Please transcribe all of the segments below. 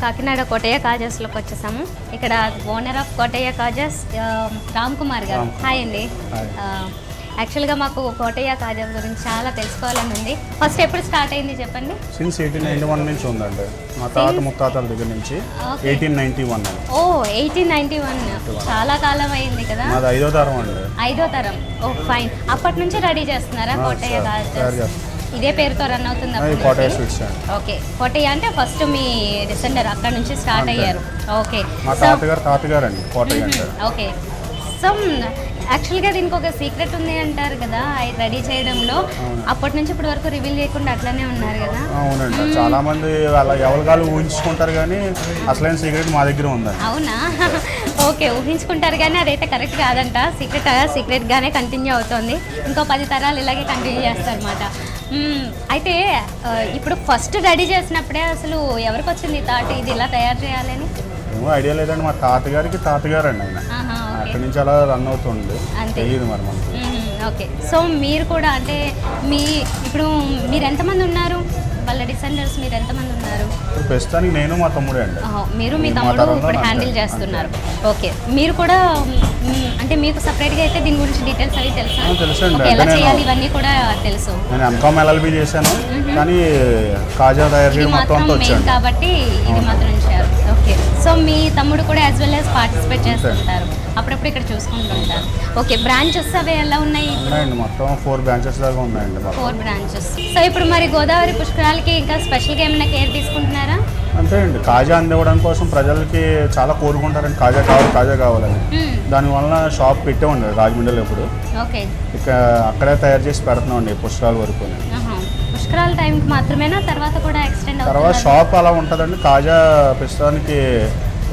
కాకినాడ కోటయ్య కాజాస్లోకి వచ్చేసాము. ఇక్కడ owner of Kotaiah కాజాస్ Ram Kumar గారు. హాయ్ అండి. యాక్చువల్గా మాకు కోటయ్య కాజా గురించి చాలా తెలుసుకోవాలని ఉంది. ఫస్ట్ ఎప్పుడు స్టార్ట్ అయింది చెప్పండి. సిన్స్ 1891 నుంచి ఉందండి, మా తాత ముత్తాతల దగ్గర నుంచి. 1891. ఓ 1891, చాలా కాలం అయింది కదా. మాది 5వ తరం అండి. 5వ తరం. ఓ ఫైన్. అప్పటి నుంచి రెడీ చేస్తున్నారా కోటయ్య కాజా? ఇదే పేరుతో రన్ అవుతుంది కోటయ్య స్వీట్స్. ఓకే, కోటయ్య అంటే ఫస్ట్ మీ డిసెండర్ అక్కడ నుంచి స్టార్ట్ అయ్యారు. ఓకే, మా తాతగారు అండి కోటయ్య అంటే. ఓకే, సో యాక్చువల్గా దీనికి ఒక సీక్రెట్ ఉంది అంటారు కదా రెడీ చేయడంలో. అప్పటి నుంచి ఇప్పటి వరకు రివీల్ చేయకుండా అట్లానే ఉన్నారు కదా. అవునండి, చాలా మంది వాళ్ళ ఎవరికాలు ఊహించుకుంటారు కానీ అసలైన సీక్రెట్ మా దగ్గర ఉందండి. అవునా? ఓకే, ఊహించుకుంటారు కానీ అదైతే కరెక్ట్ కాదంట. సీక్రెట్గానే కంటిన్యూ అవుతుంది. ఇంకో 10 తరాలు ఇలాగే కంటిన్యూ చేస్తారన్నమాట. అయితే ఇప్పుడు ఫస్ట్ రెడీ చేసినప్పుడే అసలు ఎవరికి వచ్చింది థాట్ ఇది ఇలా తయారు చేయాలని? ఏమో ఐడియా లేదండి, మా తాతగారు అండి ఆయన. అక్కడి నుంచి అలా రన్ అవుతుంది, తెలియదు మరి మనకి. ఓకే, సో మీరు కూడా అంటే ఇప్పుడు మీరు ఎంతమంది ఉన్నారు? వాళ్ళ డిసెండర్స్ మీరు ఎంతమంది ఉన్నారు? ప్రస్తుతానికి నేను మా తమ్ముడే అండి. మీరు మీ తమ్ముడు ఇప్పుడు హ్యాండిల్ చేస్తున్నారు. ఓకే, మీరు కూడా అంటే మీకు సపరేట్గా అయితే దీని గురించి డీటెయిల్స్ అవి తెలుసా? ఎలా చేయాలి ఇవన్నీ కూడా తెలుసు. నేను ఎంకామ్ LLB చేశాను కానీ కాజా తయారు చేయడం మొత్తం మెయిన్ కాబట్టి ఇది మాత్రం చేయాలి. ఓకే, సో మీ తమ్ముడు కూడా యాజ్ వెల్ యాజ్ పార్టిసిపేట్ చేస్తుంటారు, అప్పుడప్పుడు ఇక్కడ చూసుకుంటుంటారు. ఓకే, బ్రాంచెస్ అవి ఎలా ఉన్నాయి? మొత్తం 4 బ్రాంచెస్ దాకా ఉన్నాయండి. 4 బ్రాంచెస్. సో ఇప్పుడు మరి గోదావరి పుష్కరాలకి ఇంకా స్పెషల్గా ఏమైనా కేర్ తీసుకుంటున్నారా? అంతే అండి, కాజా అందివ్వడం కోసం ప్రజలకి చాలా కోరుకుంటారండి, కాజా కావాలని. దానివల్ల షాప్ పెట్టామండి రాజమండ్రిలో. ఇప్పుడు ఓకే, ఇక అక్కడే తయారు చేసి పెడుతున్నామండి పుష్కరాల వరకు. పుష్కరాల టైంకి మాత్రమేనా, తర్వాత కూడా ఎక్స్టెండ్ అవుతుంది? తర్వాత షాప్ అలా ఉంటుందండి. కాజా ప్రస్తుతానికి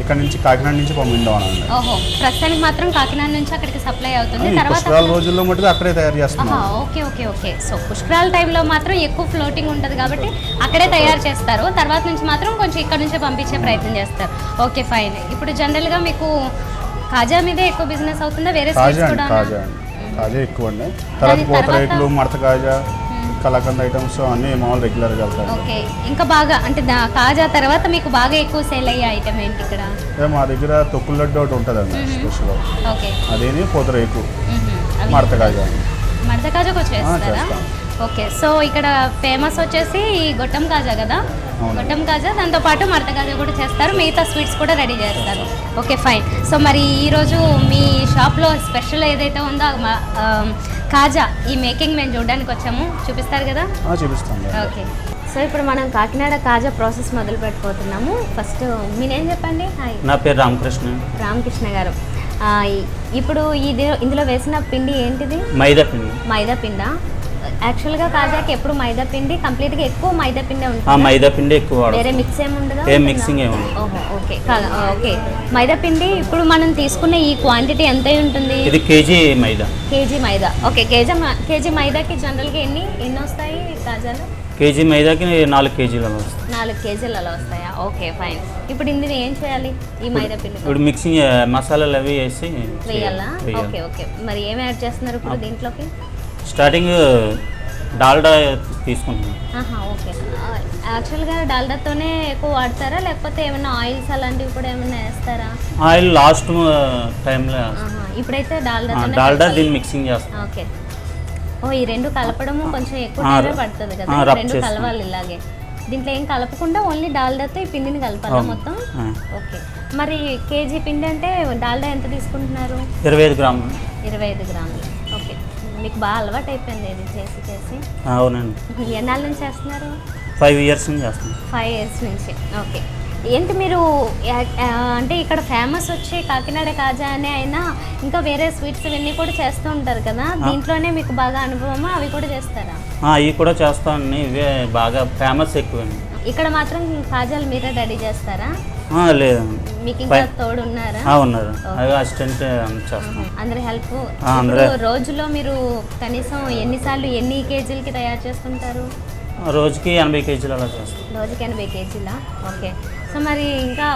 ఇక్కడ నుంచి కాకినాడ నుంచి పంపించామని. ఓహో, ప్రస్తుతానికి మాత్రం కాకినాడ నుంచి అక్కడికి సప్లై అవుతుంది. తర్వాత పుష్కరాల రోజుల్లో మటుకు అక్కడే తయారు చేస్తాం. ఓకే ఓకే ఓకే, సో పుష్కరాల టైంలో మాత్రం ఎక్కువ ఫ్లోటింగ్ ఉంటుంది కాబట్టి అక్కడే తయారు చేస్తారు. తర్వాత నుంచి మాత్రం కొంచెం ఇక్కడ నుంచే పంపించే ప్రయత్నం చేస్తారు. Okay fine. ఇప్పుడు జనరల్గా మీకు కాజా మీదే ఎక్కువ బిజినెస్ అవుతుందా, వేరే స్వీట్స్ కూడా? కాజా ఎక్కువ అండి, తర్వాత పూతరేకులు, మడత కాజా, కలాకండ్ ఐటమ్స్ అన్నీ మామూలు రెగ్యులర్గా వెళ్తాయి. ఓకే, ఇంకా బాగా అంటే కాజా తర్వాత మీకు బాగా ఎక్కువ సేల్ అయ్యే ఐటమ్ ఏంటి ఇక్కడ? మా దగ్గర తొక్కుల లడ్డు ఒకటి ఉంటుందండి స్పెషల్. ఓకే, అదేని పూతరేకు, మడత కాజా. మడత కాజాకి వచ్చేస్తారా? ఓకే, సో ఇక్కడ ఫేమస్ వచ్చేసి ఈ గొట్టం కాజా కదా, గొట్టం కాజా, దాంతోపాటు మడత కాజా కూడా చేస్తారు, మిగతా స్వీట్స్ కూడా రెడీ చేస్తారు. Okay fine. సో మరి ఈరోజు మీ షాప్లో స్పెషల్ ఏదైతే ఉందో కాజా ఈ మేకింగ్ మేము చూడడానికి వచ్చాము, చూపిస్తారు కదా? చూపిస్తాను. ఓకే, సో ఇప్పుడు మనం కాకినాడ కాజా ప్రాసెస్ మొదలు పెట్టుకోతున్నాము. ఫస్ట్ మీ నేమ్ చెప్పండి. హాయ్, నా పేరు రామకృష్ణ గారు. ఇప్పుడు ఇందులో వేసిన పిండి ఏంటిది? మైదా పిండా? యాక్చువల్గా కాజాకి ఎప్పుడు మైదా పిండి కంప్లీట్గా ఎక్కువ మైదా పిండి ఉంటుంది. మైదా పిండి ఎక్కువ, వేరే మిక్స్ ఏముండదా? మిక్సింగ్ ఏముంది. ఓకే ఓకే, మైదా పిండి ఇప్పుడు మనం తీసుకునే ఈ క్వాంటిటీ ఎంత ఉంటుంది? ఇది కేజీ మైదా. ఓకే, కేజీ మైదాకి జనరల్గా ఎన్ని వస్తాయి కాజాలు? కేజీ మైదాకి 4 కేజీలు అలా వస్తాయి. 4 కేజీలు అలా వస్తాయా? Okay fine. ఇప్పుడు ఇందులో ఏం చేయాలి? ఈ మైదా పిండి ఇప్పుడు మిక్సింగ్ మసాలాలు అవి వేసి వేయాలా? ఓకే ఓకే, మరి ఏమి యాడ్ చేస్తున్నారు ఇప్పుడు దీంట్లోకి? స్టార్టింగ్ డాల్డా తీసుకుంటున్నాం. ఓకే, యాక్చువల్గా డాల్డాతోనే ఎక్కువ వాడతారా లేకపోతే ఏమైనా ఆయిల్స్ అలాంటివి కూడా ఏమైనా వేస్తారా? ఆయిల్ లాస్ట్ టైంలో. ఇప్పుడైతే డాల్డా దీన్ని మిక్సింగ్ చేస్తాం. ఓకే, ఈ రెండు కలపడము కొంచెం ఎక్కువ టైం పడుతుంది కదా, రెండు కలవాలి ఇలాగే. దీంట్లో ఏం కలపకుండా ఓన్లీ డాల్డాతో ఈ పిండిని కలపాలా మొత్తం? ఓకే, మరి కేజీ పిండి అంటే డాల్డా ఎంత తీసుకుంటున్నారు? 25 గ్రాములు. 25 గ్రాములు. ఓకే, మీకు బాగా అలవాటు అయిపోయింది ఇది చేసి? అవునండి. ఎన్నాళ్ళ నుంచి చేస్తున్నారు? 5 ఇయర్స్ నుంచి చేస్తున్నాం. 5 ఇయర్స్ నుంచి. ఓకే, ఏంటి మీరు అంటే ఇక్కడ ఫేమస్ వచ్చి కాకినాడ కాజా అనే అయినా ఇంకా వేరే స్వీట్స్ ఇవన్నీ కూడా చేస్తూ ఉంటారు కదా, దీంట్లోనే మీకు బాగా అనుభవమా? అవి కూడా చేస్తారా? అవి కూడా చేస్తామండి, ఇవే బాగా ఫేమస్ ఎక్కువ. ఇక్కడ మాత్రం కాజాలు మీరే రెడీ చేస్తారా? లేదండి, మీకు ఇంకా తోడు ఉన్నారా? ఉన్నారు, అవి అసిస్టెంట్ చేస్తాం. అందరి హెల్ప్. రోజులో మీరు కనీసం ఎన్ని కేజీలకి తయారు చేస్తుంటారు? రోజుకి 80 కేజీలు అలా చేస్తాం. రోజుకి 80 కేజీలా? ఓకే, సో మరి ఇంకా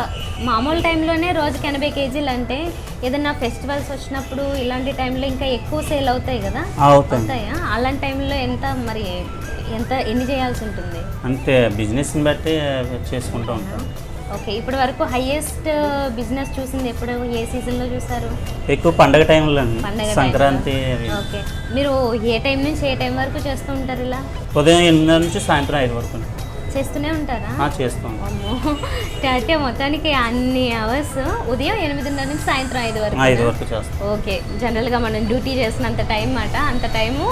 మామూలు టైంలోనే రోజుకి 80 కేజీలు అంటే ఏదైనా ఫెస్టివల్స్ వచ్చినప్పుడు ఇలాంటి టైంలో ఇంకా ఎక్కువ సేల్ అవుతాయి కదా? అవుతాయా? అలాంటి టైంలో ఎన్ని చేయాల్సి ఉంటుంది? అంటే బిజినెస్ని బట్టి చేసుకుంటూ ఉంటాం. ఓకే, ఇప్పటి వరకు హైయెస్ట్ బిజినెస్ చూసింది ఎప్పుడు, ఏ సీజన్లో చూసారు? ఎక్కువ పండగ టైంలో అండి, పండగ సంక్రాంతి అవి. ఓకే, మీరు ఏ టైం నుంచి ఏ టైం వరకు చేస్తూ ఉంటారు ఇలా? ఉదయం 8 నుంచి సాయంత్రం 5 వరకు చేస్తూనే ఉంటారా? చేస్తాం. అమ్మో, అంటే మొత్తానికి అన్ని అవర్స్ ఉదయం 8:30 నుంచి సాయంత్రం 5 వరకు 5 వరకు చేస్తాం. ఓకే, జనరల్గా మనం డ్యూటీ చేసినంత టైం మాట, అంత టైము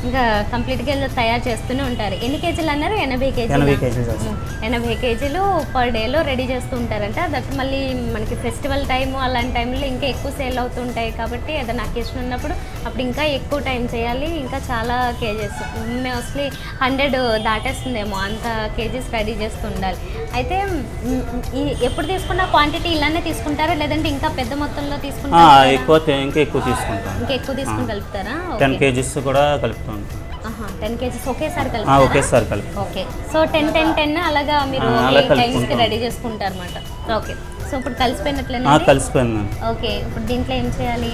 ఇంకా కంప్లీట్గా తయారు చేస్తూనే ఉంటారు. ఎన్ని కేజీలు అన్నారు? 80 కేజీలు. 80 కేజీలు పర్ డేలో రెడీ చేస్తూ ఉంటారంట. దట్ మళ్ళీ మనకి ఫెస్టివల్ టైము అలాంటి టైంలో ఇంకా ఎక్కువ సేల్ అవుతుంటాయి కాబట్టి ఏదైనా అకేషన్ ఉన్నప్పుడు అప్పుడు ఇంకా ఎక్కువ టైం చేయాలి, ఇంకా చాలా కేజెస్, మోస్ట్లీ 100 దాటేస్తుందేమో అంత కేజీస్ రెడీ చేస్తూ ఉండాలి. అయితే ఎప్పుడు తీసుకున్న క్వాంటిటీ ఇలానే తీసుకుంటారా లేదంటే ఇంకా పెద్ద మొత్తంలో తీసుకుంటారా? ఇంకా ఎక్కువ తీసుకుంటాం. ఇంకా ఎక్కువ తీసుకుని కలుపుతారా? 10 కేజీస్ కూడా కలుపుతాం. 10 కేజీస్ ఒకేసారి ఒకేసారి కలిపి. ఓకే, సో 10 అలాగా మీరు టైమ్స్కి రెడీ చేసుకుంటారు అన్నమాట. ఓకే, సో ఇప్పుడు కలిసిపోయినట్లేనా? కలిసిపోయింది. ఓకే, ఇప్పుడు దీంట్లో ఏం చేయాలి?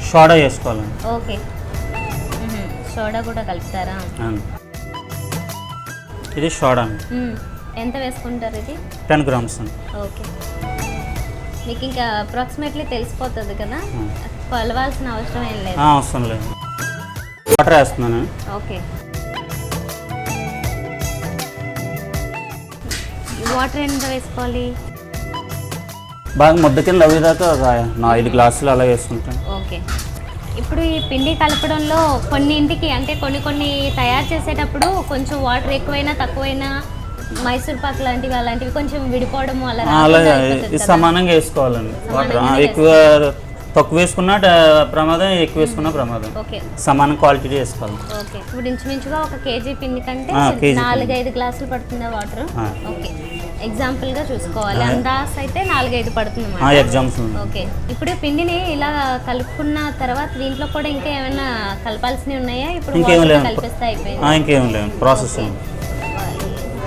సోడా వేసుకోవాలి. ఓకే, సోడా కూడా కలుపుతారా? ఇది సోడా. ఎంత వేసుకుంటారు ఇది? 10 గ్రామ్స్. ఓకే, మీకు ఇంకా అప్రాక్సిమేట్లీ తెలిసిపోతుంది కదా, కొలవాల్సిన అవసరం ఏం లేదు. అవసరం లేదు. వాటర్ వేస్తున్నాను. ఓకే, వాటర్ ఎంత వేసుకోవాలి? బాగా ముద్ద కింద అయ్యేదాకా ఒక 5 గ్లాసులు అలా వేసుకుంటాను. ఓకే, ఇప్పుడు ఈ పిండి కలపడంలో కొన్నింటికి అంటే కొన్ని తయారు చేసేటప్పుడు కొంచెం వాటర్ ఎక్కువైనా తక్కువైనా మైసూర్ పాక్ లాంటివి అలాంటివి కొంచెం విడిపోవడము అలా సమానంగా వేసుకోవాలండి. వాటర్ ఎక్కువ తక్కువ వేసుకున్నా ప్రమాదం, ఎక్కువ వేసుకున్నా ప్రమాదం. ఓకే, సమాన క్వాలిటీ వేసుకోవాలి. ఓకే, ఇప్పుడు ఇంచుమించుగా 1 కేజీ పిండి కంటే 4-5 గ్లాసులు పడుతుందా వాటర్? ఓకే, ఎగ్జాంపుల్గా చూసుకోవాలి. అందాస్ అయితే 4-5 పడుతుంది ఎగ్జాంపుల్. ఓకే, ఇప్పుడు పిండిని ఇలా కలుపుకున్న తర్వాత దీంట్లో కూడా ఇంకా ఏమైనా కలపాల్సినవి ఉన్నాయా? ఇప్పుడు కలిపిస్తే అయిపోయింది. ఇంకేం లేదు, ప్రాసెస్.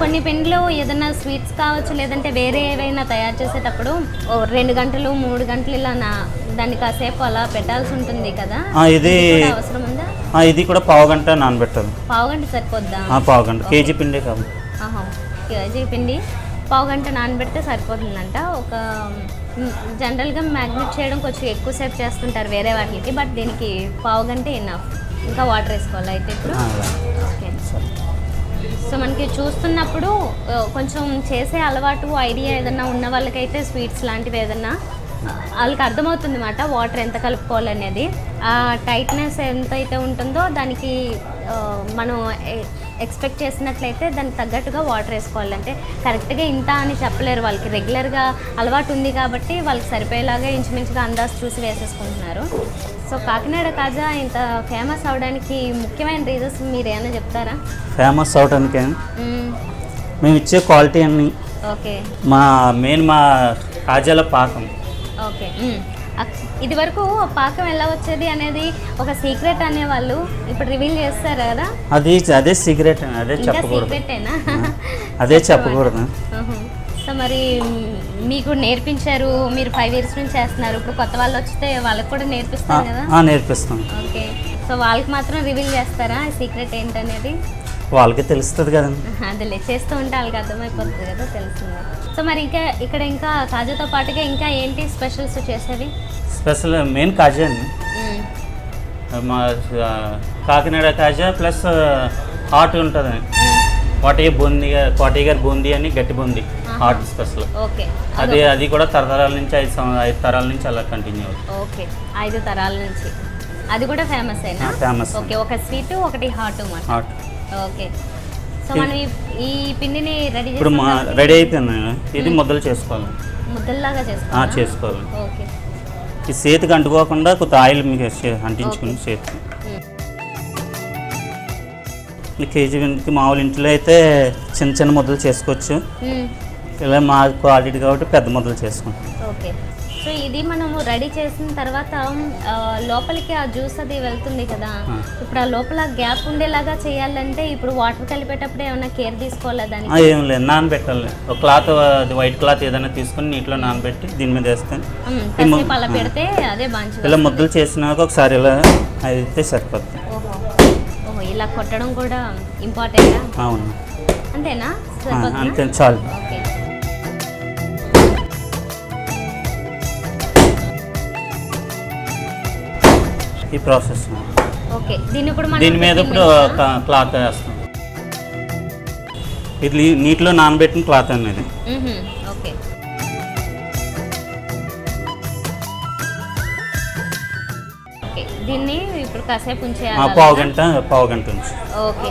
కొన్ని పిండిలు ఏదైనా స్వీట్స్ కావచ్చు లేదంటే వేరే ఏవైనా తయారు చేసేటప్పుడు 2 గంటలు 3 గంటలు ఇలా దాన్ని కాసేపు అలా పెట్టాల్సి ఉంటుంది కదా, ఇది అవసరం ఉందా? ఇది కూడా పావు గంట నానబెట్టాలి. పావు గంట సరిపోద్దా? పావు గంట. కేజీ పిండి కాదు. కేజీ పిండి పావు గంట నానబెడితే సరిపోతుందంట. ఒక జనరల్గా మ్యాగ్నెట్ చేయడం కొంచెం ఎక్కువసేపు చేస్తుంటారు వేరే వాటికి, బట్ దీనికి పావు గంట ఎనఫ్. ఇంకా వాటర్ వేసుకోవాలి అయితే ఇప్పుడు. ఓకే, సో మనకి చూస్తున్నప్పుడు కొంచెం చేసే అలవాటు ఐడియా ఏదన్నా ఉన్న వాళ్ళకైతే స్వీట్స్ లాంటివి ఏదన్నా వాళ్ళకి అర్థమవుతుంది అన్నమాట వాటర్ ఎంత కలుపుకోవాలనేది. ఆ టైట్నెస్ ఎంత అయితే ఉంటుందో దానికి మనం ఎక్స్పెక్ట్ చేసినట్లయితే దానికి తగ్గట్టుగా వాటర్ వేసుకోవాలంటే కరెక్ట్గా ఇంత అని చెప్పలేరు. వాళ్ళకి రెగ్యులర్గా అలవాటు ఉంది కాబట్టి వాళ్ళకి సరిపోయేలాగా ఇంచుమించుగా అందాజు చూసి వేసేసుకుంటున్నారు. సో కాకినాడ కాజా ఇంత ఫేమస్ అవడానికి ముఖ్యమైన రీజన్స్ మీరు ఏమైనా చెప్తారా? ఫేమస్ అవడానికి మేము ఇచ్చే క్వాలిటీ అన్ని. ఓకే, మా కాజాల పాకం. ఓకే, ఇది వరకు పాకం ఎలా వచ్చేది అనేది ఒక సీక్రెట్ అనేవాళ్ళు, ఇప్పుడు రివీల్ చేస్తారు కదా, అదే సీక్రెట్. అదే చెప్పకూడదు. సీక్రెటేనా? అదే చెప్పకూడదు. సో మరి మీకు నేర్పించారు, మీరు 5 years నుంచి చేస్తున్నారు, ఇప్పుడు కొత్త వాళ్ళు వస్తే వాళ్ళకి కూడా నేర్పిస్తారు కదా? నేర్పిస్తాం. ఓకే, సో వాళ్ళకి మాత్రం రివీల్ చేస్తారా సీక్రెట్ ఏంటనేది? వాళ్ళకి తెలుస్తుంది కదండి. అదేలే, చేస్తూ ఉంటే వాళ్ళకి అర్థమైపోతుంది కదా, తెలుస్తుంది. సో మరి ఇక్కడ ఇంకా కాజాతో పాటుగా ఇంకా ఏంటి స్పెషల్స్ చేసేవి? స్పెషల్ మెయిన్ కాజా అండి. మా కాకినాడ కాజా ప్లస్ హాట్ ఉంటుంది. కోటయ్య గారి బూందీ అని గట్టి బూందీ హాట్ స్పెషల్. ఓకే, అది కూడా తరతరాల నుంచి 5 తరాల నుంచి అలా కంటిన్యూ అవుతుంది. ఓకే, 5 తరాల నుంచి అది కూడా ఫేమస్ అయినా? ఫేమస్. ఓకే, ఒక స్వీట్ ఒకటి హాట్. ఓకే, సో మనం ఈ పిండిని రెడీ ఇప్పుడు రెడీ అయిపోయింది. ఇది ముద్దలు చేసుకోవాలి. ముద్దల్లాగా చేసుకోవాలి. ఓకే, ఈ చేతికి అంటుకోకుండా కొంత ఆయిల్ మీకు అంటించుకుని చేతికి. కేజీ పిండికి మామూలు ఇంట్లో అయితే చిన్న చిన్న ముద్దలు చేసుకోవచ్చు. ఇలా మా క్వాలిటీ కాబట్టి పెద్ద ముద్దలు చేసుకుంటాం. ఓకే, సో ఇది మనము రెడీ చేసిన తర్వాత లోపలికి ఆ జ్యూస్ అది వెళ్తుంది కదా, ఇప్పుడు ఆ లోపల గ్యాప్ ఉండేలాగా చేయాలంటే ఇప్పుడు వాటర్ కలిపేటప్పుడు ఏమైనా కేర్ తీసుకోవాలా దానికి? ఏం లేదు, నానబెట్టాలి. ఒక క్లాత్, వైట్ క్లాత్ ఏదైనా తీసుకొని నీటిలో నానబెట్టి దీని మీద వేస్తాను. అలా పెడితే అదే బాగా ఇలా ముద్దలు చేసినాక ఒకసారి ఇలా అయితే సరిపోతుంది. ఓహో, ఇలా కొట్టడం కూడా ఇంపార్టెంటా? అవును, అంతేనా? అంతే, చాలు. ఓకే, ఈ ప్రాసెస్. ఓకే, దీన్ని ఇప్పుడు మనం దీని మీద ఇప్పుడు క్లాత్ వేస్తాం. ఇది నీటిలో నానబెట్టిన క్లాత్ అనేది. ఓకే, ఓకే, దీన్ని ఇప్పుడు కాసేపు ఉంచేయాలి. పావు గంట నుంచి. ఓకే,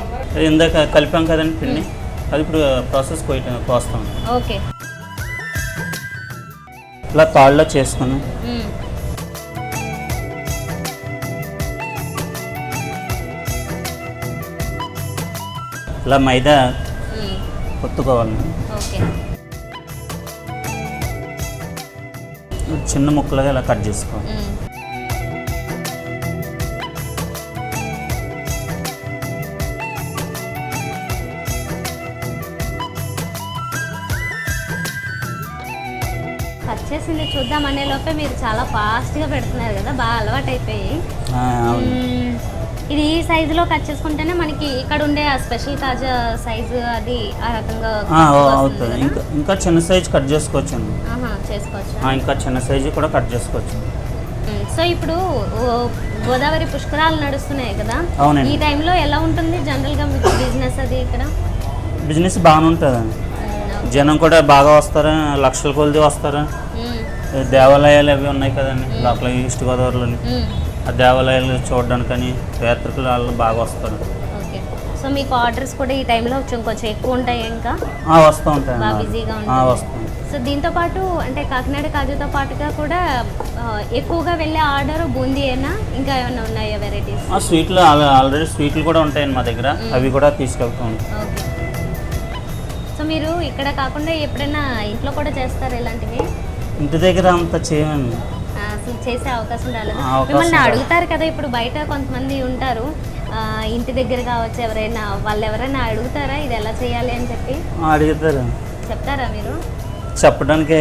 ఇందాక కలిపాం కదండి పిండి, అది ఇప్పుడు ప్రాసెస్ కోస్తాం. ఓకే, ఇలా తాళ్ళలో చేసుకుని ఇలా మైదా కొట్టుకోవాలి. ఓకే, చిన్న ముక్కలుగా ఇలా కట్ చేసుకోవాలి. కట్ చేసింది చూద్దాం అనే లోపే మీరు చాలా ఫాస్ట్గా పెడుతున్నారు కదా, బాగా అలవాటు అయిపోయి. ఇది ఈ సైజులో కట్ చేసుకుంటేనే మనకి ఇక్కడ ఉండే ఆ స్పెషల్ కాజా సైజు అది ఆ రకంగా అవుతుంది. ఇంకా చిన్న సైజు కట్ చేసుకోవచ్చు అండి. చేసుకోవచ్చు, ఇంకా చిన్న సైజు కూడా కట్ చేసుకోవచ్చు. సో ఇప్పుడు గోదావరి పుష్కరాలు నడుస్తున్నాయి కదా, ఈ టైంలో ఎలా ఉంటుంది జనరల్గా మీకు బిజినెస్ అది? ఇక్కడ బిజినెస్ బాగానే ఉంటుంది, జనం కూడా బాగా వస్తారు, లక్షల కొలది వస్తారు. దేవాలయాలు అవి ఉన్నాయి కదండి లోపల ఈస్ట్ గోదావరిలోని, ఆ దేవాలయాలు చూడడానికని యాత్రికులు వాళ్ళు బాగా వస్తారు. ఓకే, సో మీకు ఆర్డర్స్ కూడా ఈ టైంలో కొంచెం ఎక్కువ ఉంటాయి, ఇంకా వస్తూ ఉంటాయి, బాగా బిజీగా వస్తాయి. సో దీంతో పాటు అంటే కాకినాడ కాజుతో పాటుగా కూడా ఎక్కువగా వెళ్ళే ఆర్డర్ బూందీయేనా, ఇంకా ఏమైనా ఉన్నాయా వెరైటీస్? స్వీట్లు ఆల్రెడీ స్వీట్లు కూడా ఉంటాయండి మా దగ్గర, అవి కూడా తీసుకెళ్తాం. ఓకే, సో మీరు ఇక్కడ కాకుండా ఎప్పుడైనా ఇంట్లో కూడా చేస్తారా ఇలాంటివి? ఇంటి దగ్గర అంత చేయమండి, అసలు చేసే అవకాశం రాలేదు. మిమ్మల్ని అడుగుతారు కదా, ఇప్పుడు బయట కొంతమంది ఉంటారు ఇంటి దగ్గర కావచ్చు, వాళ్ళు ఎవరైనా అడుగుతారా ఇది ఎలా చేయాలి అని చెప్పి? అడుగుతారు. చెప్తారా మీరు? చెప్పడానికి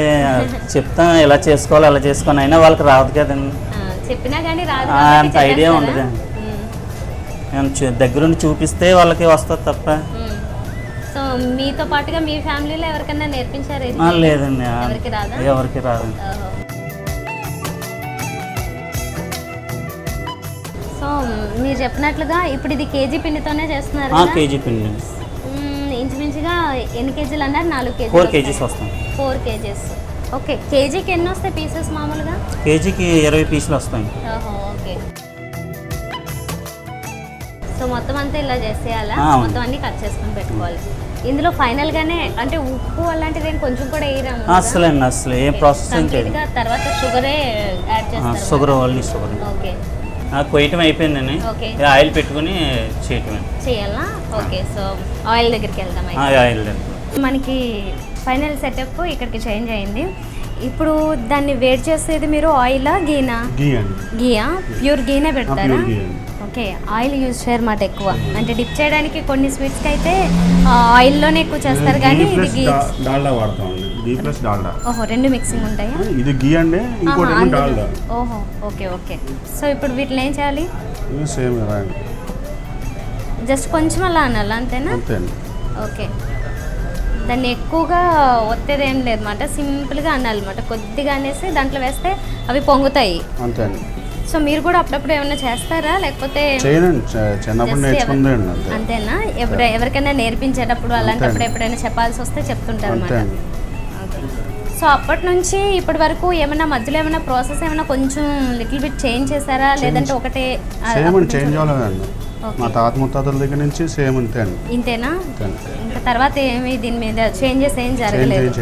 చెప్తాం, ఎలా చేసుకోవాలి అలా చేసుకొని, అయినా వాళ్ళకి రాదు కదండి. చెప్పినా కానీ రాదు, అంత ఐడియా ఉండదు. నేను దగ్గరుండి చూపిస్తే వాళ్ళకి వస్తుంది తప్ప. సో మీతో పాటుగా మీ ఫ్యామిలీలో ఎవరికైనా నేర్పించారు? లేదండి, ఎవరికి రాదా? ఎవరికి రాదండి. సో మీరు చెప్పినట్లుగా ఇప్పుడు ఇది కేజీ పిండితోనే చేస్తున్నారు? కేజీ పిండి. ఇంచుమించుగా ఎన్ని కేజీలు అన్నారు? 4 కేజీలు. 4 కేజీస్ వస్తాయి. 4 కేజీస్. ఓకే, కేజీకి ఎన్ని వస్తాయి పీసెస్ మామూలుగా? కేజీకి 20 పీసులు వస్తాయి. ఓకే, సో మొత్తం అంతా ఇలా చేసేయాలా? మొత్తం అన్ని కట్ చేసుకొని పెట్టుకోవాలి. ఇందులో ఫైనల్ గానే అంటే ఉప్పు అలాంటిది కొంచెం కూడా వేయరాము? అసలు ఏ ప్రాసెస్ తర్వాత షుగరే యాడ్ చేస్తారు? Sugar, only sugar. ఓకే, కొయ్యటం అయిపోయిందని ఆయిల్ పెట్టుకుని చేయాలా? ఓకే, సో ఆయిల్ దగ్గరికి వెళ్దాం. ఆయిల్ మనకి ఫైనల్ సెటప్ ఇక్కడికి చేంజ్ అయింది. ఇప్పుడు దాన్ని వేడి చేసేది మీరు ఆయిలా గీనా? గీయా, ప్యూర్ గీనే పెడతారా? ఓకే, ఆయిల్ యూజ్ చేయరు మాట ఎక్కువ, అంటే డిప్ చేయడానికి కొన్ని స్వీట్స్కి అయితే ఆయిల్లోనే ఎక్కువ చేస్తారు, కానీ ఇది గీ డాల్డా వాడతాం. గీ ప్లస్ డాల్డా. ఓహో, రెండు మిక్సింగ్ ఉంటాయా? ఇది గీ అండి, ఇంకోటి డాల్డా. ఓహో, ఓకే, ఓకే. సో ఇప్పుడు వీటిని ఏం చేయాలి? సేమ్ జస్ట్ కొంచెం అలా అనాలి, అంతేనా? ఓకే, దాన్ని ఎక్కువగా ఒత్తేది ఏం లేదన్నమాట, సింపుల్గా అనాలన్నమాట. కొద్దిగా అనేసి దాంట్లో వేస్తే అవి పొంగుతాయి, అంతే. సో మీరు కూడా అప్పుడప్పుడు ఏమైనా చేస్తారా, లేకపోతే అంతేనా? ఎవరికైనా నేర్పించేటప్పుడు అలాంటప్పుడు ఎప్పుడైనా చెప్పాల్సి వస్తే చెప్తుంటారు అన్నమాట. సో అప్పటి నుంచి ఇప్పటి వరకు ఏమైనా మధ్యలో ఏమైనా ప్రాసెస్ ఏమైనా కొంచెం లిటిల్ బిట్ చేంజ్ చేశారా, లేదంటే ఒకటే? చేంజ్ అవ్వలేదండి, మా తాత ముత్తాతల దగ్గర నుంచి సేమ్ అంతే అండి. ఇంతేనా? ఇంకా తర్వాత ఏమి దీని మీద చేంజెస్ ఏం జరగలేదు?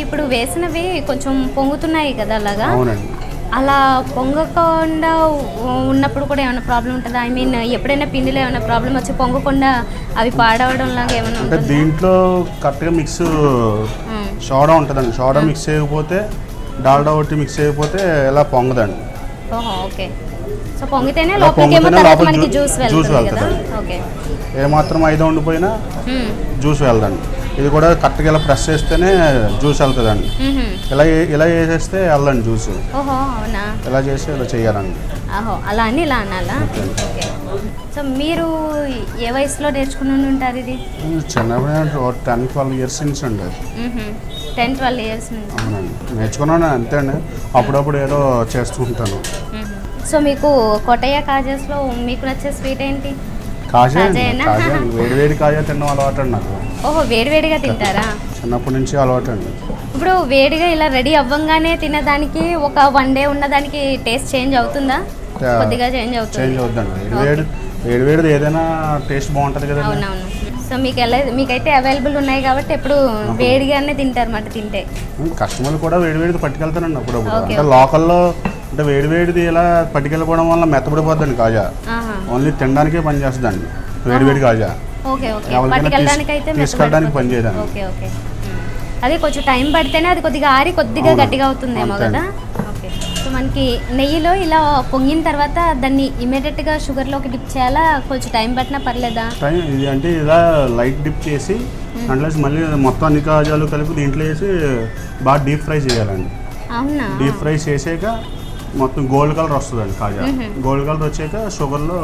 ఇప్పుడు వేసినవి కొంచెం పొంగుతున్నాయి కదా అలాగా, అలా పొంగకుండా ఉన్నప్పుడు కూడా ఏమైనా ప్రాబ్లం ఉంటుందా? ఐ మీన్ ఎప్పుడైనా పిండిలో ఏమైనా ప్రాబ్లం వచ్చి పొంగకుండా అవి పాడవడం లాగా ఏమైనా అంటే దీంట్లో కరెక్ట్గా మిక్స్ సోడా ఉంటుందండి, సోడా మిక్స్ చేయకపోతే డాల్డా ఒకటి మిక్స్ చేయకపోతే ఎలా పొంగదండి. ఓహో, ఓకే. సో పొంగితేనే లోపలికేమో తర్వాత మనకి జ్యూస్ వెళ్తుంది కదా. ఓకే, ఏమాత్రం ఐదు ఉండిపోయినా జ్యూస్ వెళ్దండి. ఇది కూడా కరెక్ట్గా ఇలా ప్రెస్ చేస్తేనే జ్యూస్ వెళ్తుందండి. ఇలా చేసేస్తే వెళ్ళండి జ్యూస్. ఓహో, అవునా? ఇలా చేసి ఇలా చేయాలండి. అలా అని ఇలా అనాలా? ఓకే. సో మీరు ఏ వయసులో నేర్చుకుని ఉంటారు ఇది? చిన్నప్పుడు 10-12 ఇయర్స్ నుంచి అండి. 10-12 ఇయర్స్ నుంచి. అవునండి, నేర్చుకున్నాను అంతే అండి. అప్పుడప్పుడు ఏదో చేస్తూ ఉంటాను. సో మీకు కోటయ్య కాజాస్లో మీకు నచ్చే స్వీట్ ఏంటి? కాజా కాజాయేనా? వేడి కాజా తినడం అలవాటు అండి నాకు. ఓహో, వేడివేడిగా తింటారా? చిన్నప్పటి నుంచి అలవాటు అండి. ఇప్పుడు వేడిగా ఇలా రెడీ అవ్వంగానే తినేదానికి ఒక 1 డే ఉన్నదానికి టేస్ట్ చేంజ్ అవుతుందా? కొద్దిగా చేంజ్ అవుతుంది. చేంజ్ అవుతుందండి. వేడివేడిది ఏదైనా టేస్ట్ బాగుంటుంది కదండి. అవునవును. సో మీకైతే అవైలబుల్ ఉన్నాయి కాబట్టి ఎప్పుడు వేడిగానే తింటారు మాట తింటే. కస్టమర్లు కూడా వేడివేడిది పట్టుకెళ్తానండి అప్పుడప్పుడు. ఓకే, అంటే లోకల్లో అంటే వేడివేడిది ఇలా పట్టుకెళ్ళిపోవడం వల్ల మెత్తబడిపోద్దండి కాజా. ఓన్లీ తినడానికే పని చేస్తుందండి వేడివేడి కాజా. ఓకే ఓకే, పట్టుకెళ్ళడానికి అయితే తీసుకెళ్ళడానికి పని చేయదండి. Okay okay. అది కొంచెం టైం పడితేనే అది కొద్దిగా ఆరి కొద్దిగా గట్టిగా అవుతుందేమో కదా. ఓకే. సో మనకి నెయ్యిలో ఇలా పొంగిన తర్వాత దాన్ని ఇమీడియట్గా షుగర్లోకి డిప్ చేయాలా, కొంచెం టైం పట్టినా పర్లేదా? టైం ఇది అంటే ఇలా లైట్ డిప్ చేసి దాంట్లో మళ్ళీ మొత్తం అన్ని కాజాలు కలిపి దీంట్లో వేసి బాగా డీప్ ఫ్రై చేయాలండి. అవునా? డీప్ ఫ్రై చేసాక మొత్తం గోల్డ్ కలర్ వస్తుందండి కాజా. గోల్డ్ కలర్ వచ్చాక షుగర్లో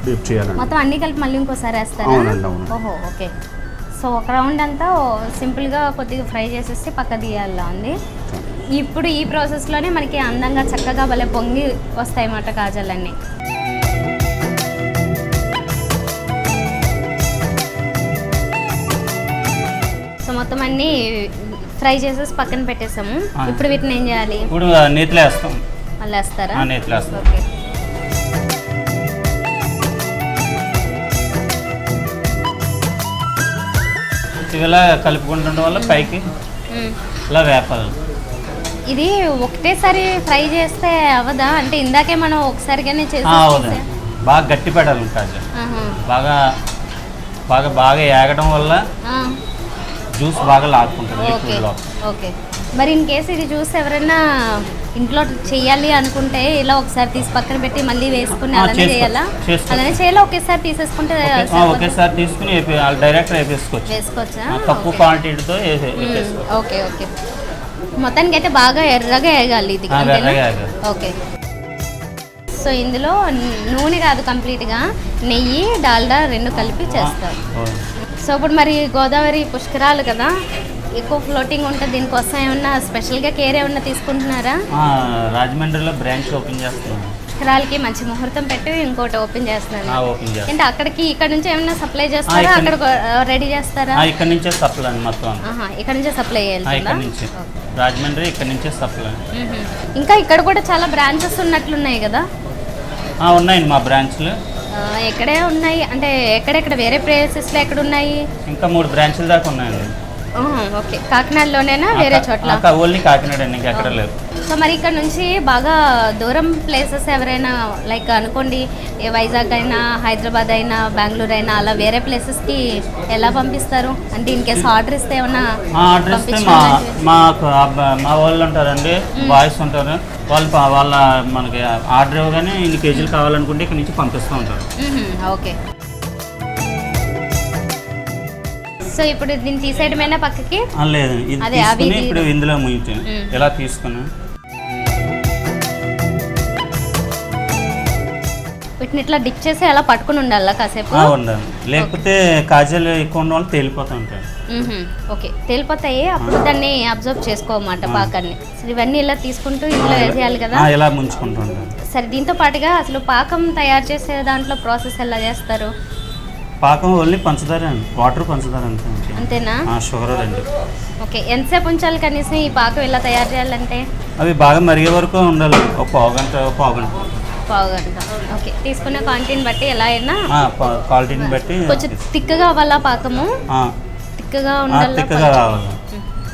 డిప్ చేయాలండి. మొత్తం అన్ని కలిపి మళ్ళీ ఇంకోసారి వేస్తారా? అవునండి, అవును. ఓహో, ఓకే. సో ఒక రౌండ్ అంతా సింపుల్గా కొద్దిగా ఫ్రై చేసేసి పక్క తీయాలా ఉంది. ఇప్పుడు ఈ ప్రాసెస్లోనే మనకి అందంగా చక్కగా భలే పొంగి వస్తాయి అన్నమాట కాజాలన్నీ. సో మొత్తం అన్నీ ఫ్రై చేసేసి పక్కన పెట్టేసాము. ఇప్పుడు వీటిని ఏం చేయాలి? ఇప్పుడు నేతిలో వేస్తాం. మళ్ళీ వేస్తారా? నేతిలో వేస్తాం. ఓకే. ఇలా కలుపుకుంటుండడం వల్ల పైకి ఇలా వేపాలి. ఇది ఒకటేసారి ఫ్రై చేస్తే అవదా? అంటే ఇందాకే మనం ఒకసారిగానే చేసి బాగా గట్టి పెట్టాలి కాజా. బాగా బాగా బాగా ఏగడం వల్ల జ్యూస్ బాగా లాక్కుంటుంది. Okay okay. మరి ఇన్ కేసు ఇది జ్యూస్ ఎవరైనా ఇంట్లో చేయాలి అనుకుంటే ఇలా ఒకసారి తీసి పక్కన పెట్టి మళ్ళీ వేసుకుని అలానే చేయాలా? అలానే చేయాలా? ఒకేసారి తీసేసుకుంటే ఒకేసారి తీసుకుని డైరెక్ట్ వేసుకోవచ్చా? తక్కువ క్వాంటిటీతో. Okay okay. మొత్తానికి అయితే బాగా ఎర్రగా వేగాలి ఇది. ఓకే. సో ఇందులో నూనె కాదు, కంప్లీట్గా నెయ్యి డాల్డా 2 కలిపి చేస్తారు. సో ఇప్పుడు మరి గోదావరి పుష్కరాలు కదా, ఎక్కువ ఫ్లోటింగ్ ఉంటుంది. దీనికోసం ఏమన్నా స్పెషల్గా కేర్ ఏమన్నా తీసుకుంటున్నారా? రాజమండ్రిలో బ్రాంచ్ ఓపెన్ చేస్తున్నాను. పుష్కరాలకి మంచి ముహూర్తం పెట్టి ఇంకోటి ఓపెన్ చేస్తున్నాను. అంటే అక్కడికి ఇక్కడ నుంచి ఏమన్నా సప్లై చేస్తారా? అక్కడ రెడీ చేస్తారా? ఇక్కడ నుంచే సప్లై అండి మొత్తం. ఇక్కడ నుంచే సప్లై చేయాలి. రాజమండ్రి ఇక్కడ నుంచే సప్లై. ఇంకా ఇక్కడ కూడా చాలా బ్రాంచెస్ ఉన్నట్లున్నాయి కదా? ఉన్నాయండి మా బ్రాంచ్లు. ఎక్కడే ఉన్నాయి అంటే ఎక్కడెక్కడ వేరే ప్లేసెస్లో ఎక్కడ ఉన్నాయి? ఇంకా 3 బ్రాంచ్ల దాకా ఉన్నాయండి. ఓకే. కాకినాడలోనేనా వేరే చోట్ల? ఓన్లీ కాకినాడ అండి, ఇంకెక్కడ లేదు. సో మరి ఇక్కడ నుంచి బాగా దూరం ప్లేసెస్ ఎవరైనా లైక్ అనుకోండి వైజాగ్ అయినా హైదరాబాద్ అయినా బెంగళూరు అయినా అలా వేరే ప్లేసెస్కి ఎలా పంపిస్తారు? అంటే ఇన్ కేసు ఆర్డర్ ఇస్తే ఏమన్నా? ఆర్డర్ ఇస్తే మా వాళ్ళు ఉంటారండి, బాయ్స్ ఉంటారు. వాళ్ళ మనకి ఆర్డర్ ఇవ్వగానే ఇన్ని కేజీలు కావాలనుకుంటే ఇక్కడ నుంచి పంపిస్తూ ఉంటారు. ఓకే. సో ఇప్పుడు దీన్ని తీసేయడమేనా పక్కకి? లేదు, ఇప్పుడు ఇందులో ముయించి ఎలా తీసుకున్నా వీటిని ఇట్లా డిప్ చేసి అలా పట్టుకుని ఉండాలా కాసేపు? ఉండాలి, లేకపోతే కాజాలు ఎక్కువ ఉన్న వాళ్ళు తేలిపోతూ ఉంటాయి. ఓకే, తేలిపోతాయి. అప్పుడు దాన్ని అబ్జర్వ్ చేసుకోమాట పాకాన్ని. సరే, ఇవన్నీ ఇలా తీసుకుంటూ ఇందులో వేసేయాలి కదా? ఇలా ముంచుకుంటూ ఉంటాం. సరే, దీంతో పాటుగా అసలు పాకం తయారు చేసే దాంట్లో ప్రాసెస్ ఎలా చేస్తారు? పాకం ఓన్లీ పంచదార అండి, వాటర్ పంచదార అంతేనా? షుగర్ అండి. ఓకే. ఎంతసేపు ఉంచాలి కనీసం ఈ పాకం ఇలా తయారు చేయాలంటే? అవి బాగా మరిగే వరకు ఉండాలి, ఒక పావు గంట. ఓకే. తీసుకున్న క్వాంటిటీని బట్టి ఎలా అయినా క్వాలిటీని బట్టి కొంచెం తిక్కగా అవ్వాలా పాకము? తిక్కగా ఉండాలి. తిక్కగా రావాలి.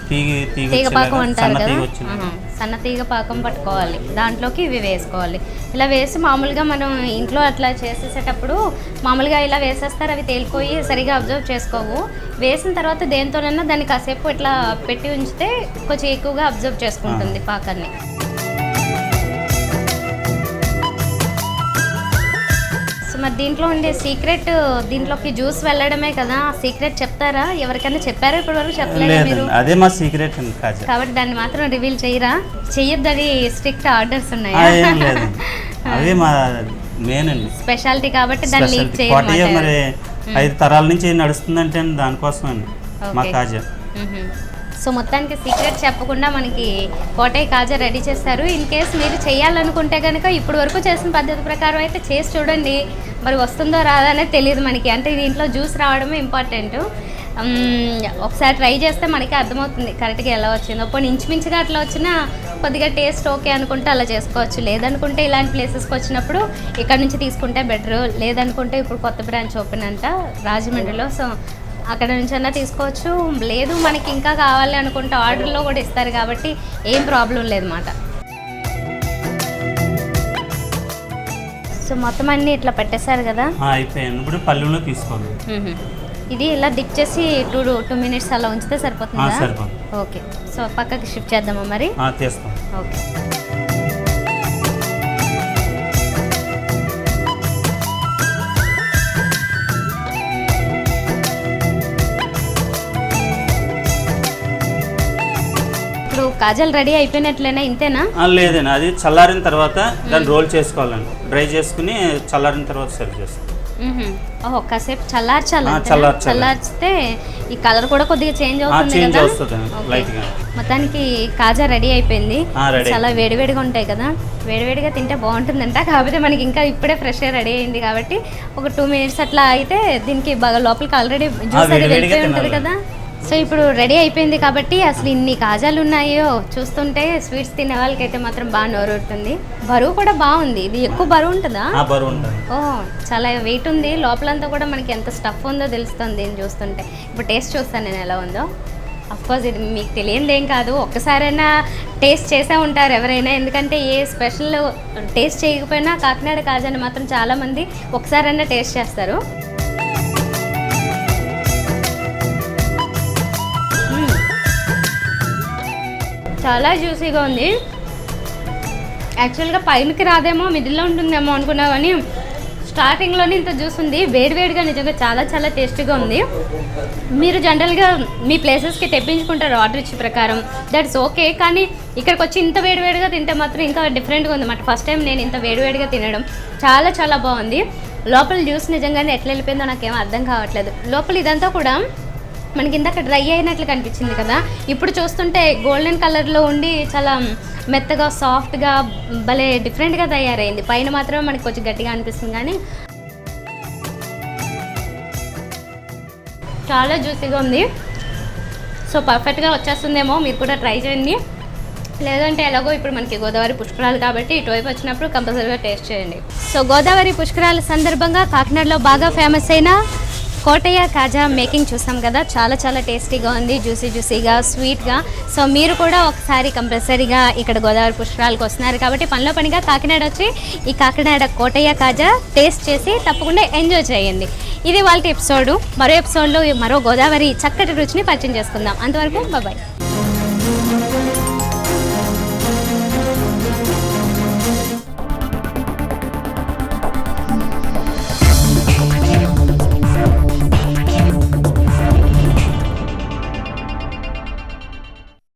తీగ పాకం అంటారు కదా, సన్న తీగ పాకం పట్టుకోవాలి. దాంట్లోకి ఇవి వేసుకోవాలి. ఇలా వేసి మామూలుగా మనం ఇంట్లో అట్లా చేసేసేటప్పుడు మామూలుగా ఇలా వేసేస్తారు, అవి తేలిపోయి సరిగా అబ్జర్వ్ చేసుకోవు. వేసిన తర్వాత దేంతోనైనా దాన్ని కాసేపు ఇట్లా పెట్టి ఉంచితే కొంచెం ఎక్కువగా అబ్జర్వ్ చేసుకుంటుంది పాకాన్ని. మరి దీంట్లో ఉండే సీక్రెట్, దీంట్లోకి జ్యూస్ వెళ్ళడమే కదా సీక్రెట్. చెప్తారా? ఎవరికైనా చెప్పారా ఇప్పటి వరకు? చెప్పలేదు మీరు. అదే మా సీక్రెట్ కాబట్టి దాన్ని మాత్రం రివీల్ చేయరా? చెయ్యొద్దని స్ట్రిక్ట్ ఆర్డర్స్ ఉన్నాయా? అదే మా మెయిన్ అండి స్పెషాలిటీ కాబట్టి దాన్ని లీక్ స్పెషాలిటీ కోటయ్య చేయడం మరి 5 తరాల నుంచి నడుస్తుందంటే దానికోసం అండి మా Okay. కాజా. సో మొత్తానికి సీక్రెట్ చెప్పకుండా మనకి కోటయ్య కాజా రెడీ చేస్తారు. ఇన్ కేస్ మీరు చేయాలనుకుంటే కనుక ఇప్పుడు వరకు చేసిన పద్ధతి ప్రకారం అయితే చేసి చూడండి. మరి వస్తుందో రాదో అనేది తెలియదు మనకి, అంటే దీంట్లో జ్యూస్ రావడమే ఇంపార్టెంట్. ఒకసారి ట్రై చేస్తే మనకి అర్థమవుతుంది కరెక్ట్గా ఎలా వచ్చిందో. పోనీ ఇంచుమించుగా అట్లా వచ్చినా కొద్దిగా టేస్ట్ ఓకే అనుకుంటే అలా చేసుకోవచ్చు. లేదనుకుంటే ఇలాంటి ప్లేసెస్కి వచ్చినప్పుడు ఇక్కడ నుంచి తీసుకుంటే బెటర్. లేదనుకుంటే ఇప్పుడు కొత్త బ్రాంచ్ ఓపెన్ అంట రాజమండ్రిలో, సో అక్కడ నుంచి అన్నా తీసుకోవచ్చు. లేదు మనకి ఇంకా కావాలి అనుకుంటే ఆర్డర్లో కూడా ఇస్తారు కాబట్టి ఏం ప్రాబ్లం లేదన్నమాట. సో మొత్తం అన్నీ ఇట్లా పెట్టేశారు కదా, అయిపోయాను. ఇప్పుడు పల్లెల్లో తీసుకోవాలి. ఇది ఇలా డిప్ చేసి 2 minutes అలా ఉంచితే సరిపోతుందా? సరిపోతుంది. ఓకే, సో పక్కకి షిఫ్ట్ చేద్దామా మరి? తీస్తాం. ఓకే. ఇప్పుడు కాజల్ రెడీ అయిపోయినట్లేనా, ఇంతేనా? లేదండి, అది చల్లారిన తర్వాత దాన్ని రోల్ చేసుకోవాలండి. డ్రై చేసుకుని చల్లారిన తర్వాత సర్వ్ చేస్తాం. ఓహో, కాసేపు చల్లార్చాలి. చల్లార్చాలి. చల్లార్చితే ఈ కలర్ కూడా కొద్దిగా చేంజ్ అవుతుంది చేంజ్ కదా. అవుతుంది లైట్గా. మొత్తానికి కాజా రెడీ అయిపోయింది. రెడీ. చాలా వేడివేడిగా ఉంటాయి కదా, వేడివేడిగా తింటే బాగుంటుందంట. కాకపోతే మనకి ఇంకా ఇప్పుడే ఫ్రెష్గా రెడీ అయింది కాబట్టి ఒక 2 minutes అట్లా అయితే దీనికి బాగా లోపలికి ఆల్రెడీ జ్యూస్ అది వేడివేడిగా వెళ్ళిపోయి ఉంటుంది తినాలి. కదా. సో ఇప్పుడు రెడీ అయిపోయింది కాబట్టి అసలు ఇన్ని కాజాలు ఉన్నాయో చూస్తుంటే స్వీట్స్ తినే వాళ్ళకైతే మాత్రం బాగా నోరుతుంది. బరువు కూడా బాగుంది. ఇది ఎక్కువ బరువు ఉంటుందా? బరువు ఉంటుంది. ఓ, చాలా వెయిట్ ఉంది. లోపలంతా కూడా మనకి ఎంత స్టఫ్ ఉందో తెలుస్తుంది దీన్ని చూస్తుంటే. ఇప్పుడు టేస్ట్ చూస్తాను నేను ఎలా ఉందో. అఫ్కోర్స్ ఇది మీకు తెలియనిది ఏం కాదు, ఒక్కసారైనా టేస్ట్ చేసే ఉంటారు ఎవరైనా. ఎందుకంటే ఏ స్పెషల్ టేస్ట్ చేయకపోయినా కాకినాడ కాజాని మాత్రం చాలామంది ఒకసారైనా టేస్ట్ చేస్తారు. చాలా జ్యూసీగా ఉంది. యాక్చువల్గా పైనకి రాదేమో, మిడిల్లో ఉంటుందేమో అనుకున్నా కానీ స్టార్టింగ్లోనే ఇంత జ్యూస్ ఉంది. వేడివేడిగా నిజంగా చాలా చాలా టేస్టీగా ఉంది. మీరు జనరల్గా మీ ప్లేసెస్కి తెప్పించుకుంటారు ఆర్డర్ ఇచ్చే ప్రకారం, దట్స్ ఓకే. కానీ ఇక్కడికి వచ్చి ఇంత వేడివేడిగా తింటే మాత్రం ఇంకా డిఫరెంట్గా ఉంది అన్నమాట. ఫస్ట్ టైం నేను ఇంత వేడివేడిగా తినడం. చాలా చాలా బాగుంది. లోపల జ్యూస్ నిజంగానే ఎట్లా వెళ్ళిపోయిందో నాకేమో అర్థం కావట్లేదు. లోపల ఇదంతా కూడా మనకి ఇందాక డ్రై అయినట్లు కనిపించింది కదా, ఇప్పుడు చూస్తుంటే గోల్డెన్ కలర్లో ఉండి చాలా మెత్తగా సాఫ్ట్గా భలే డిఫరెంట్గా తయారైంది. పైన మాత్రం మనకి కొంచెం గట్టిగా అనిపిస్తుంది కానీ చాలా జ్యూసీగా ఉంది. సో పర్ఫెక్ట్గా వచ్చేస్తుందేమో, మీరు కూడా ట్రై చేయండి. లేదంటే ఎలాగో ఇప్పుడు మనకి గోదావరి పుష్కరాలు కాబట్టి ఇటువైపు వచ్చినప్పుడు కంపల్సరీగా టేస్ట్ చేయండి. సో గోదావరి పుష్కరాల సందర్భంగా కాకినాడలో బాగా ఫేమస్ అయిన కోటయ్య కాజా మేకింగ్ చూసాం కదా, చాలా చాలా టేస్టీగా ఉంది, జ్యూసీగా స్వీట్గా. సో మీరు కూడా ఒకసారి కంపల్సరీగా ఇక్కడ గోదావరి పుష్కరాలకు వస్తున్నారు కాబట్టి పనిలో పనిగా కాకినాడ వచ్చి ఈ కాకినాడ కోటయ్య కాజా టేస్ట్ చేసి తప్పకుండా ఎంజాయ్ చేయండి. ఇది వాళ్ళ ఎపిసోడు. మరో ఎపిసోడ్లో మరో గోదావరి చక్కటి రుచిని పరిచయం చేసుకుందాం. అంతవరకు బాయ్.